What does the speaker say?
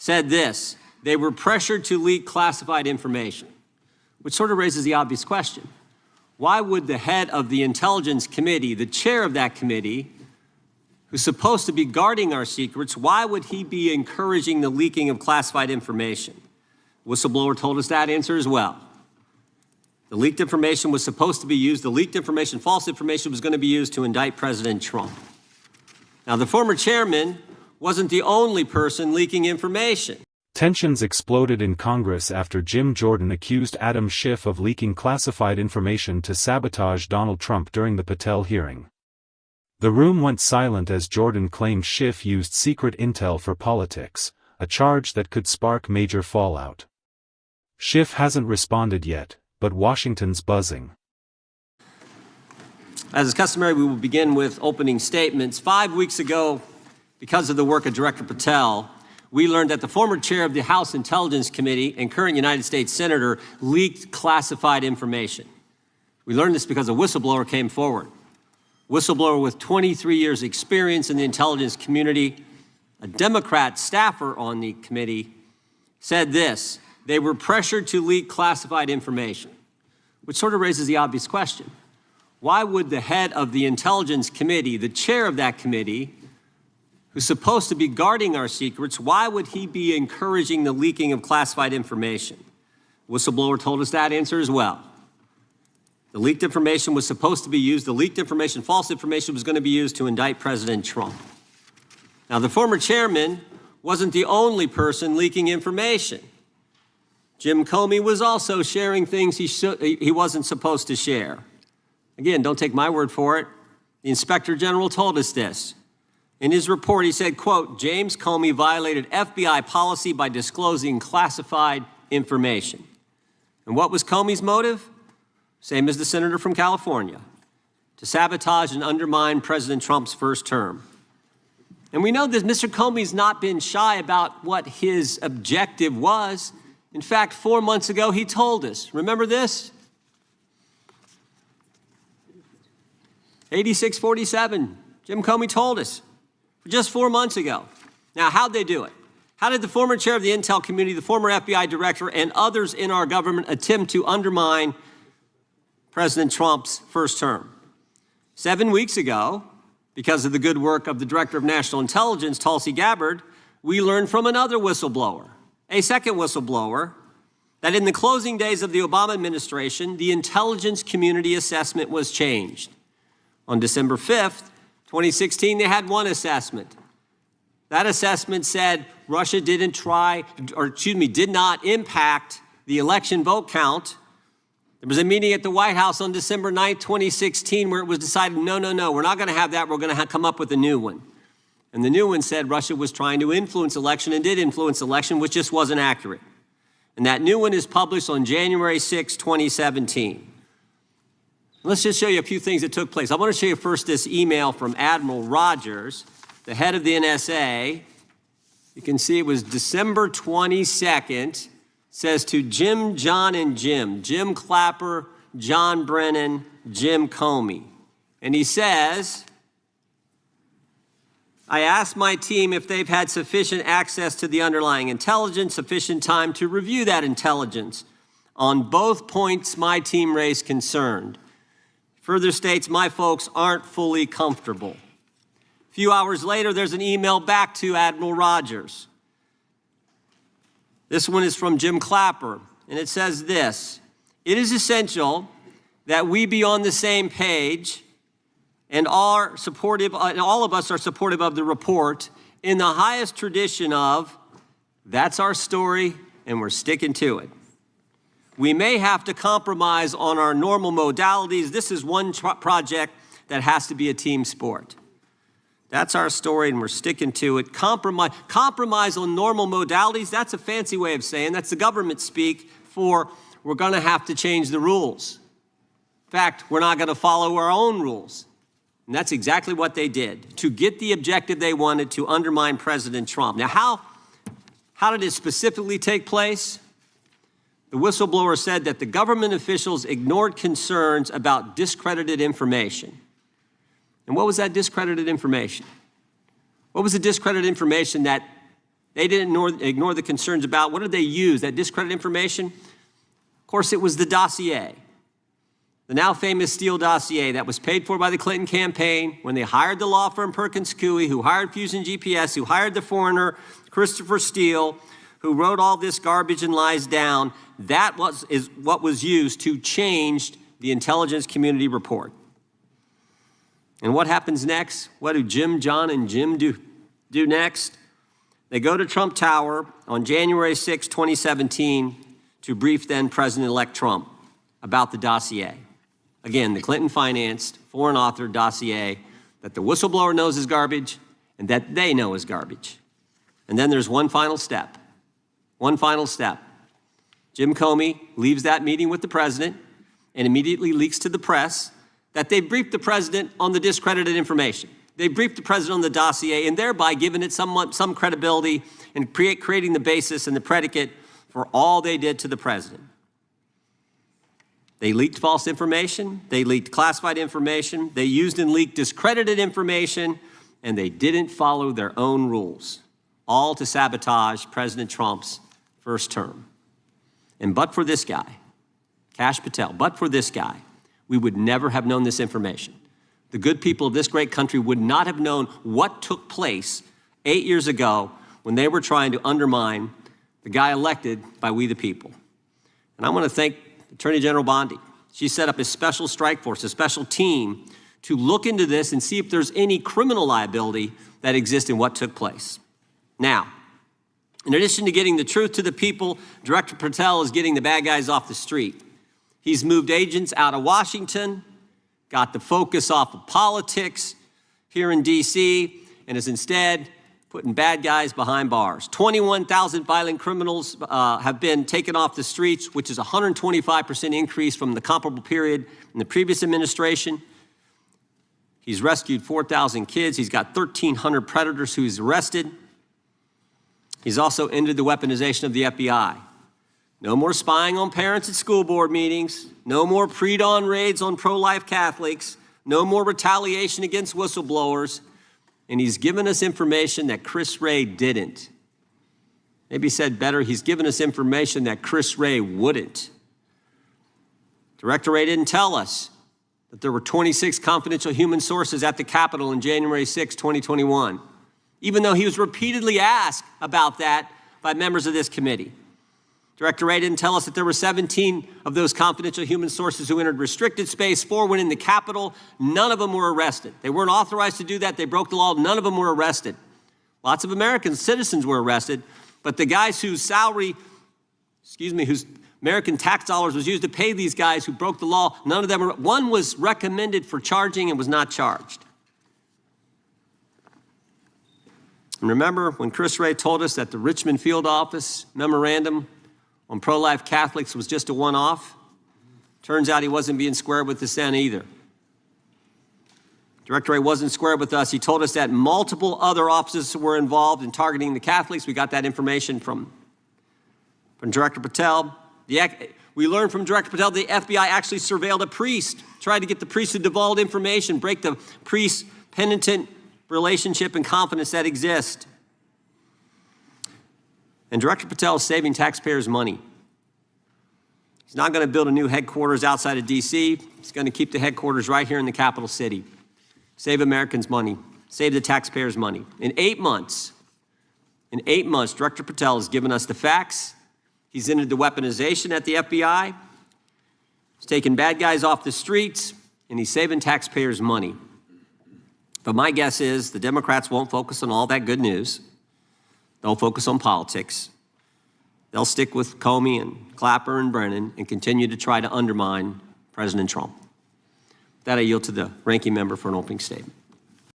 said this: they were pressured to leak classified information, which sort of raises the obvious question. Why would the head of the Intelligence Committee, the chair of that committee, who's supposed to be guarding our secrets, why would he be encouraging the leaking of classified information? Whistleblower told us that answer as well. The leaked information was supposed to be used, the leaked information, false information, was going to be used to indict President Trump. Now, the former chairman wasn't the only person leaking information. Tensions exploded in Congress after Jim Jordan accused Adam Schiff of leaking classified information to sabotage Donald Trump during the Patel hearing. The room went silent as Jordan claimed Schiff used secret intel for politics, a charge that could spark major fallout. Schiff hasn't responded yet, but Washington's buzzing. As is customary, we will begin with opening statements. 5 weeks ago, because of the work of Director Patel, we learned that the former chair of the House Intelligence Committee and current United States Senator leaked classified information. We learned this because a whistleblower came forward. Whistleblower with 23 years' experience in the intelligence community, a Democrat staffer on the committee, said this: they were pressured to leak classified information, which sort of raises the obvious question. Why would the head of the Intelligence Committee, the chair of that committee, who's supposed to be guarding our secrets, why would he be encouraging the leaking of classified information? Whistleblower told us that answer as well. The leaked information was supposed to be used, the leaked information, false information, was going to be used to indict President Trump. Now, the former chairman wasn't the only person leaking information. Jim Comey was also sharing things he wasn't supposed to share. Again, don't take my word for it. The Inspector General told us this. In his report, he said, quote, James Comey violated FBI policy by disclosing classified information. And what was Comey's motive? Same as the senator from California: to sabotage and undermine President Trump's first term. And we know that Mr. Comey's not been shy about what his objective was. In fact, 4 months ago, he told us. Remember this? 8647. Jim Comey told us just 4 months ago. Now, how'd they do it? How did the former chair of the Intel Committee, the former FBI director, and others in our government attempt to undermine President Trump's first term? 7 weeks ago, because of the good work of the Director of National Intelligence, Tulsi Gabbard, we learned from another whistleblower, a second whistleblower, that in the closing days of the Obama administration, the intelligence community assessment was changed. On December 5th, 2016, they had one assessment. That assessment said Russia did not impact the election vote count. There was a meeting at the White House on December 9th, 2016, where it was decided, no, we're not going to have that. We're going to come up with a new one. And the new one said Russia was trying to influence election and did influence election, which just wasn't accurate. And that new one is published on January 6, 2017. Let's just show you a few things that took place. I want to show you first this email from Admiral Rogers, the head of the NSA. You can see it was December 22nd. It says to Jim, John, and Jim Clapper, John Brennan, Jim Comey. And he says, I asked my team if they've had sufficient access to the underlying intelligence, sufficient time to review that intelligence. On both points, my team raised concern. Further states, my folks aren't fully comfortable. A few hours later, there's an email back to Admiral Rogers. This one is from Jim Clapper, and it says this: it is essential that we be on the same page and all of us are supportive of the report in the highest tradition of, that's our story and we're sticking to it. We may have to compromise on our normal modalities. This is one project that has to be a team sport. That's our story, and we're sticking to it. Compromise on normal modalities, that's a fancy way of saying, that's the government speak for we're going to have to change the rules. In fact, we're not going to follow our own rules. And that's exactly what they did to get the objective they wanted, to undermine President Trump. Now, how did it specifically take place? The whistleblower said that the government officials ignored concerns about discredited information. And what was that discredited information? What was the discredited information that They didn't ignore the concerns about what did they use, that discredited information? Of course, it was the dossier. The now famous Steele dossier that was paid for by the Clinton campaign when they hired the law firm Perkins Coie, who hired Fusion GPS, who hired the foreigner Christopher Steele, who wrote all this garbage and lies down. That is what was used to change the intelligence community report. And what happens next? What do Jim, John, and Jim do next? They go to Trump Tower on January 6, 2017, to brief then President-elect Trump about the dossier. Again, the Clinton-financed, foreign-authored dossier that the whistleblower knows is garbage and that they know is garbage. And then there's one final step. One final step. Jim Comey leaves that meeting with the president and immediately leaks to the press that they briefed the president on the discredited information. They briefed the president on the dossier and thereby given it some credibility and creating the basis and the predicate for all they did to the president. They leaked false information, they leaked classified information, they used and leaked discredited information, and they didn't follow their own rules, all to sabotage President Trump's first term. And but for this guy, Kash Patel, but for this guy, we would never have known this information. The good people of this great country would not have known what took place 8 years ago when they were trying to undermine the guy elected by we the people. And I want to thank Attorney General Bondi. She set up a special strike force, a special team to look into this and see if there's any criminal liability that exists in what took place. Now, in addition to getting the truth to the people, Director Patel is getting the bad guys off the street. He's moved agents out of Washington, got the focus off of politics here in D.C., and is instead putting bad guys behind bars. 21,000 violent criminals have been taken off the streets, which is a 125% increase from the comparable period in the previous administration. He's rescued 4,000 kids. He's got 1,300 predators who he's arrested. He's also ended the weaponization of the FBI. No more spying on parents at school board meetings. No more pre-dawn raids on pro-life Catholics. No more retaliation against whistleblowers. And he's given us information that Chris Wray didn't. Maybe said better, he's given us information that Chris Wray wouldn't. Director Wray didn't tell us that there were 26 confidential human sources at the Capitol on January 6, 2021, even though he was repeatedly asked about that by members of this committee. Director Wray didn't tell us that there were 17 of those confidential human sources who entered restricted space. 4 went in the Capitol. None of them were arrested. They weren't authorized to do that. They broke the law. None of them were arrested. Lots of American citizens were arrested, but the guys whose whose American tax dollars was used to pay these guys who broke the law, none of them were. One was recommended for charging and was not charged. And remember when Chris Wray told us that the Richmond field office memorandum on pro-life Catholics was just a one-off? Turns out he wasn't being square with us then either. Director Wray wasn't square with us. He told us that multiple other offices were involved in targeting the Catholics. We got that information from Director Patel. We learned from Director Patel the FBI actually surveilled a priest, tried to get the priest to divulge information, break the priest-penitent relationship and confidence that exists. And Director Patel is saving taxpayers money. He's not going to build a new headquarters outside of D.C. He's going to keep the headquarters right here in the capital city. Save Americans money. Save the taxpayers money. In 8 months, Director Patel has given us the facts. He's ended the weaponization at the FBI. He's taken bad guys off the streets, and he's saving taxpayers money. But my guess is the Democrats won't focus on all that good news. They'll focus on politics. They'll stick with Comey and Clapper and Brennan and continue to try to undermine President Trump. With that, I yield to the ranking member for an opening statement.